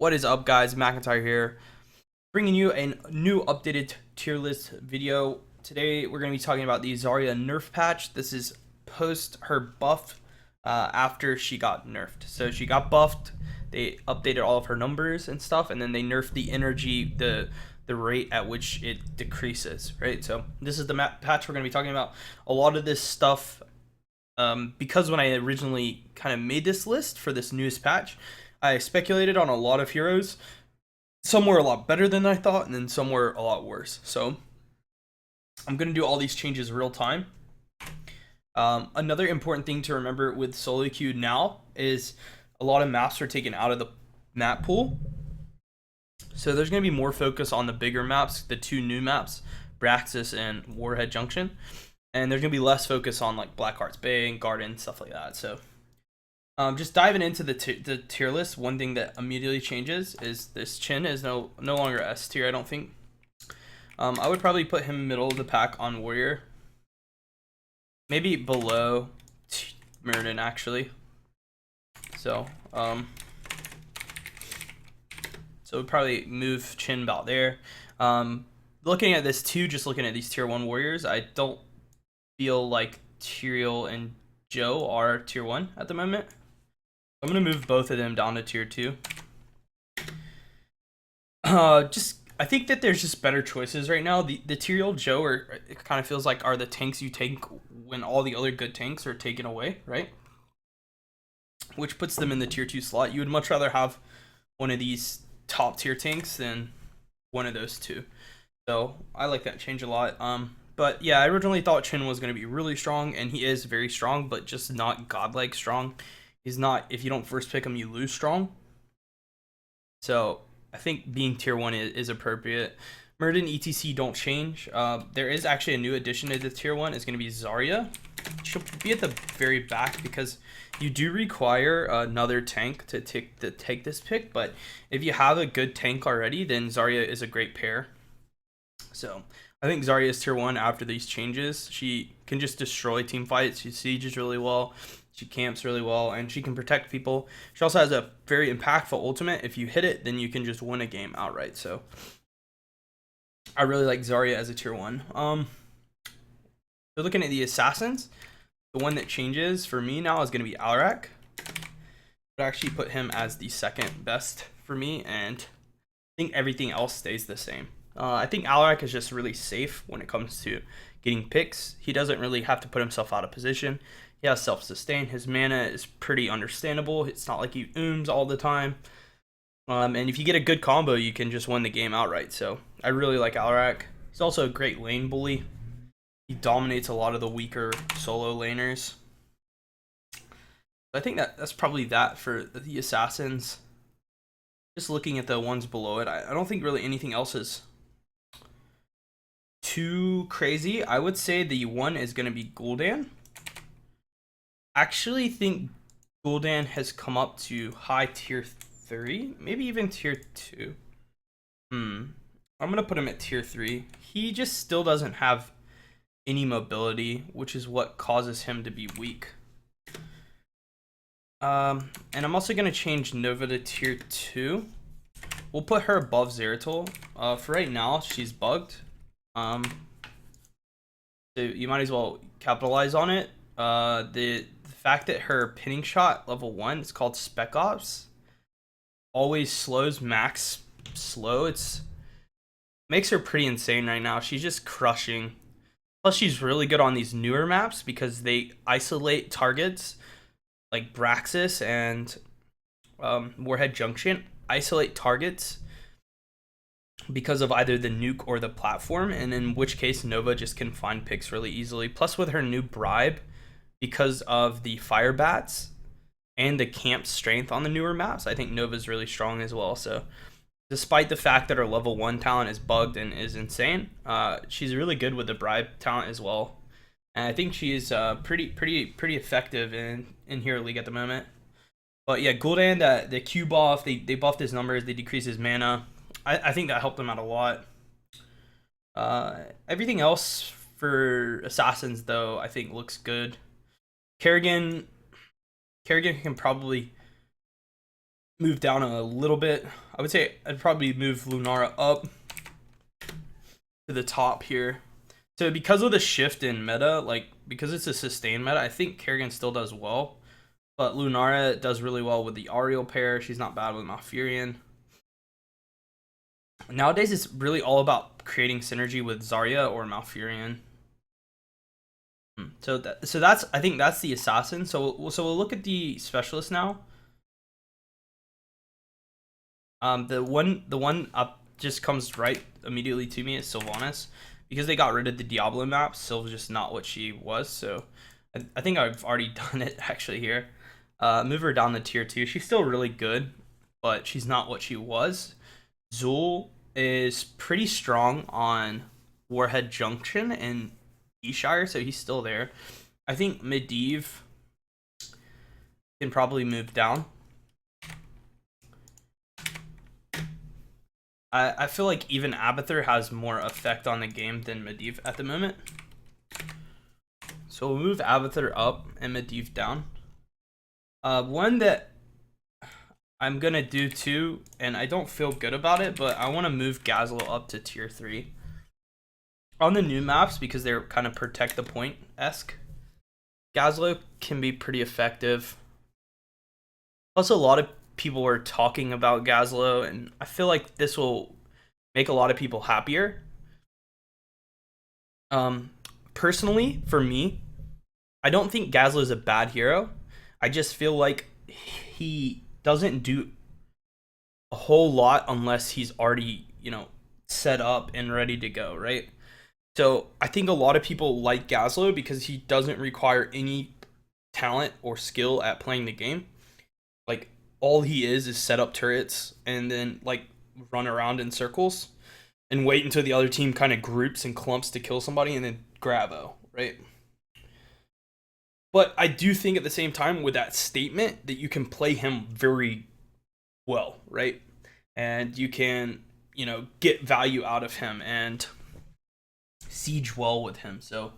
What is up, guys? McIntyre here, bringing you a new updated tier list video. Today, we're going to be talking about the Zarya Nerf patch. This is post her buff after she got nerfed. So she got buffed, they updated all of her numbers and stuff, and then they nerfed the energy, the rate at which it decreases, right? So this is the patch we're going to be talking about. A lot of this stuff, because when I originally kind of made this list for this newest patch, I speculated on a lot of heroes. Some were a lot better than I thought, and then some were a lot worse. So I'm going to do all these changes real time. Another important thing to remember with solo queue now is a lot of maps are taken out of the map pool. So there's going to be more focus on the bigger maps, the two new maps, Braxis and Warhead Junction. And there's going to be less focus on like Blackheart's Bay and Garden, stuff like that. So just diving into the tier list, one thing that immediately changes is this Chin is no longer S tier, I don't think. I would probably put him middle of the pack on Warrior. Maybe below Muradin, actually. So we'd probably move Chin about there. Looking at this too, just looking at these tier 1 Warriors, I don't feel like Tyrael and Joe are tier 1 at the moment. I'm going to move both of them down to tier 2. I think that there's just better choices right now. The Tyrael Joe it kind of feels like are the tanks you take when all the other good tanks are taken away, right? Which puts them in the tier 2 slot. You would much rather have one of these top tier tanks than one of those two. So I like that change a lot. But yeah, I originally thought Chin was going to be really strong, and he is very strong, but just not godlike strong. He's not, if you don't first pick him, you lose strong. So I think being tier 1 is appropriate. Muradin etc don't change. There is actually a new addition to the tier 1. It's going to be Zarya. She'll be at the very back because you do require another tank to take this pick. But if you have a good tank already, then Zarya is a great pair. So I think Zarya is tier 1 after these changes. She can just destroy team fights. She sieges really well. She camps really well, and she can protect people. She also has a very impactful ultimate. If you hit it, then you can just win a game outright. So I really like Zarya as a tier 1. So looking at the assassins, the one that changes for me now is going to be Alarak. I'd actually put him as the second best for me, and I think everything else stays the same. I think Alarak is just really safe when it comes to getting picks. He doesn't really have to put himself out of position. He has self-sustain. His mana is pretty understandable. It's not like he ooms all the time. And if you get a good combo, you can just win the game outright. So I really like Alarak. He's also a great lane bully. He dominates a lot of the weaker solo laners. I think that's probably that for the assassins. Just looking at the ones below it, I don't think really anything else is too crazy. I would say the one is going to be Gul'dan. Actually think Gul'dan has come up to high tier 3, maybe even tier 2. I'm gonna put him at tier 3. He just still doesn't have any mobility, which is what causes him to be weak. And I'm also gonna change Nova to tier 2. We'll put her above Zeratul. For right now, she's bugged. So you might as well capitalize on it. The fact that her pinning shot level 1 is called Spec Ops always slows max slow. It's makes her pretty insane right now. She's just crushing. Plus she's really good on these newer maps because they isolate targets like Braxis and Warhead Junction isolate targets because of either the nuke or the platform, and in which case Nova just can find picks really easily. Plus with her new bribe, because of the fire bats and the camp strength on the newer maps, I think Nova's really strong as well. So despite the fact that her level 1 talent is bugged and is insane, she's really good with the bribe talent as well. And I think she's pretty effective in Hero League at the moment. But yeah, Gul'dan, the Q buff, they buffed his numbers, they decreased his mana. I think that helped him out a lot. Everything else for assassins, though, I think looks good. Kerrigan can probably move down a little bit. I would say I'd probably move Lunara up to the top here. So because of the shift in meta, like because it's a sustained meta, I think Kerrigan still does well. But Lunara does really well with the Ariel pair. She's not bad with Malfurion. Nowadays, it's really all about creating synergy with Zarya or Malfurion. So that's I think that's the assassin. So we'll look at the specialist now. The one up just comes right immediately to me is Sylvanas, because they got rid of the Diablo map. Sylva's just not what she was. So I think I've already done it actually here. Move her down to tier 2. She's still really good, but she's not what she was. Zul is pretty strong on Warhead Junction and Eshire, so he's still there. I think Medivh can probably move down. I feel like even Abathur has more effect on the game than Medivh at the moment. So we'll move Abathur up and Medivh down. One that I'm gonna do too, and I don't feel good about it, but I want to move Gazlo up to tier 3 on the new maps because they're kind of protect the point-esque. Gazlo can be pretty effective. Plus, a lot of people are talking about Gazlo, and I feel like this will make a lot of people happier. Personally, for me, I don't think Gazlo is a bad hero. I just feel like he doesn't do a whole lot unless he's already, set up and ready to go, right? So I think a lot of people like Gazlo because he doesn't require any talent or skill at playing the game. Like, all he is set up turrets and then like run around in circles and wait until the other team kind of groups and clumps to kill somebody and then grabo, right? But I do think at the same time with that statement that you can play him very well, right? And you can, get value out of him and siege well with him. So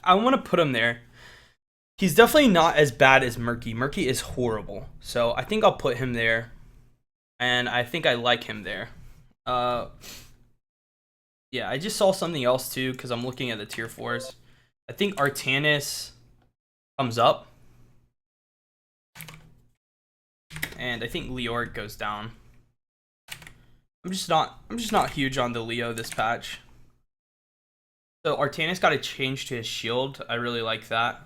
I want to put him there. He's definitely not as bad as Murky. Murky is horrible. So I think I'll put him there. And I think I like him there. Yeah, I just saw something else too because I'm looking at the tier 4s. I think Artanis comes up. And I think Leoric goes down. I'm just not huge on the Leo this patch. So Artanis got a change to his shield. I really like that.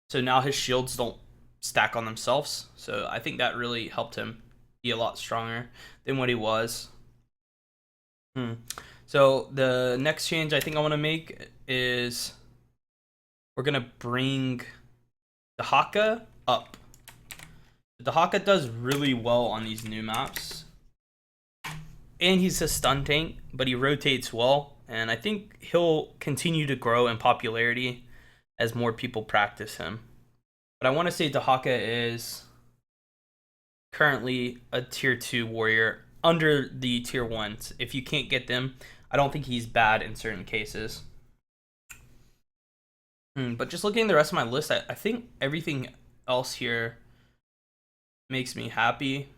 So now his shields don't stack on themselves. So I think that really helped him be a lot stronger than what he was. So the next change I think I want to make is we're going to bring the Haka up. The Haka does really well on these new maps. And he's a stun tank, but he rotates well. And I think he'll continue to grow in popularity as more people practice him. But I want to say Dahaka is currently a tier 2 warrior under the tier 1s. If you can't get them, I don't think he's bad in certain cases. But just looking at the rest of my list, I think everything else here makes me happy.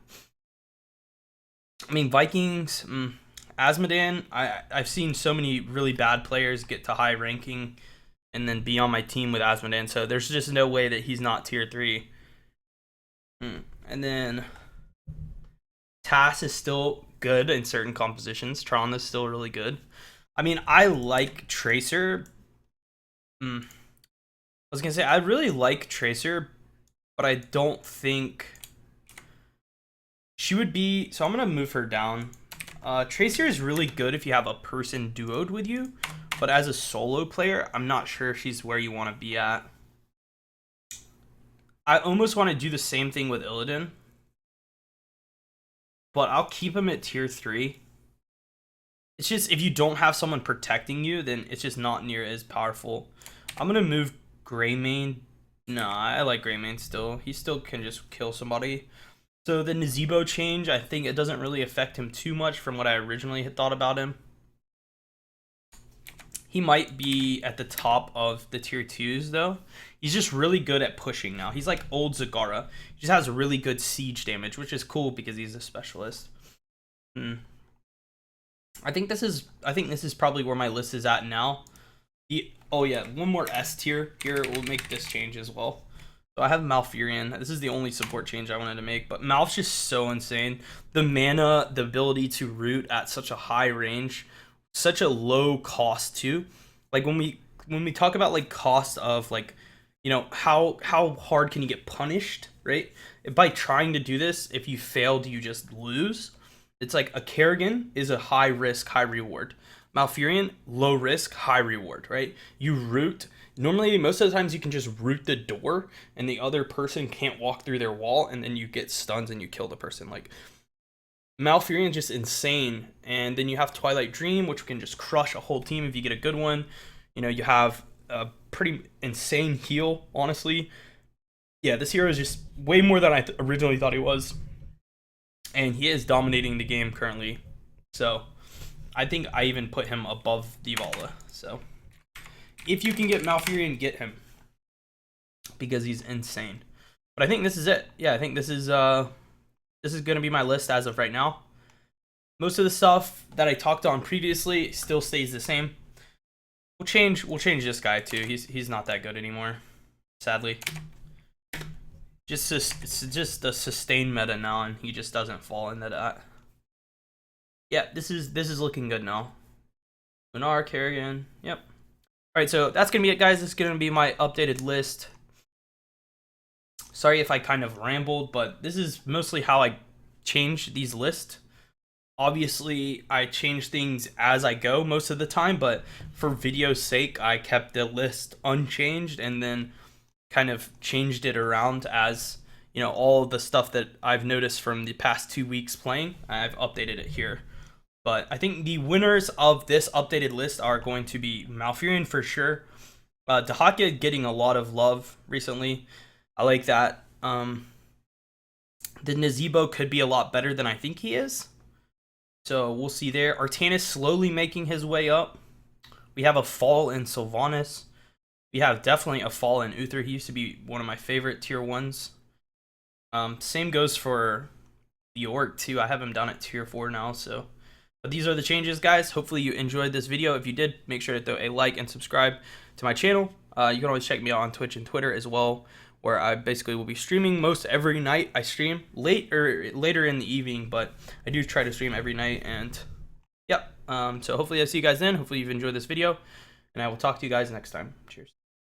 I mean, Vikings, Asmodan, I've seen so many really bad players get to high ranking and then be on my team with Asmodan, so there's just no way that he's not tier 3. And then Tass is still good in certain compositions. Tron is still really good. I mean, I like Tracer. I was going to say, I really like Tracer, but I don't think she would be... So I'm going to move her down. Tracer is really good if you have a person duoed with you, but as a solo player, I'm not sure she's where you want to be at. I almost want to do the same thing with Illidan, but I'll keep him at tier 3. It's just, if you don't have someone protecting you, then it's just not near as powerful. I'm going to move Greymane. Nah, I like Greymane still. He still can just kill somebody. So the Nazeebo change, I think it doesn't really affect him too much from what I originally had thought about him. He might be at the top of the tier 2s though. He's just really good at pushing now. He's like old Zagara. He just has really good siege damage, which is cool because he's a specialist. I think this is probably where my list is at now. Oh yeah, one more S tier here. We'll make this change as well. So I have Malfurion. This is the only support change I wanted to make, but Mal's just so insane. The mana, the ability to root at such a high range, such a low cost too. Like when we talk about like cost of like, you know, how hard can you get punished, right? By trying to do this, if you fail, do you just lose? It's like a Kerrigan is a high risk, high reward. Malfurion, low risk, high reward, right? You root. Normally, most of the times you can just root the door and the other person can't walk through their wall, and then you get stuns and you kill the person. Like, Malfurion is just insane. And then you have Twilight Dream, which can just crush a whole team if you get a good one. You know, you have a pretty insane heal, honestly. Yeah, this hero is just way more than I originally thought he was. And he is dominating the game currently. So, I think I even put him above Divala. So, if you can get Malfurion, get him. Because he's insane. But I think this is it. Yeah, I think this is going to be my list as of right now. Most of the stuff that I talked on previously still stays the same. We'll change this guy too. He's not that good anymore, sadly. It's just a sustained meta now, and he just doesn't fall into that. Yeah, this is looking good now. Lunar, Kerrigan, yep. All right, so that's gonna be it, guys. This is gonna be my updated list. Sorry if I kind of rambled, but this is mostly how I change these lists. Obviously, I change things as I go most of the time, but for video's sake, I kept the list unchanged and then kind of changed it around as, you know, all the stuff that I've noticed from the past 2 weeks playing, I've updated it here. But I think the winners of this updated list are going to be Malfurion for sure. Dahaka getting a lot of love recently. I like that. The Nazebo could be a lot better than I think he is. So we'll see there. Artanis slowly making his way up. We have a fall in Sylvanas. We have definitely a fall in Uther. He used to be one of my favorite tier 1s. Same goes for the Orc too. I have him down at tier 4 now. So, but these are the changes, guys. Hopefully you enjoyed this video. If you did, make sure to throw a like and subscribe to my channel. You can always check me out on Twitch and Twitter as well, where I basically will be streaming most every night. I stream later in the evening, but I do try to stream every night. And yep. So hopefully I see you guys then. Hopefully you've enjoyed this video, and I will talk to you guys next time. Cheers.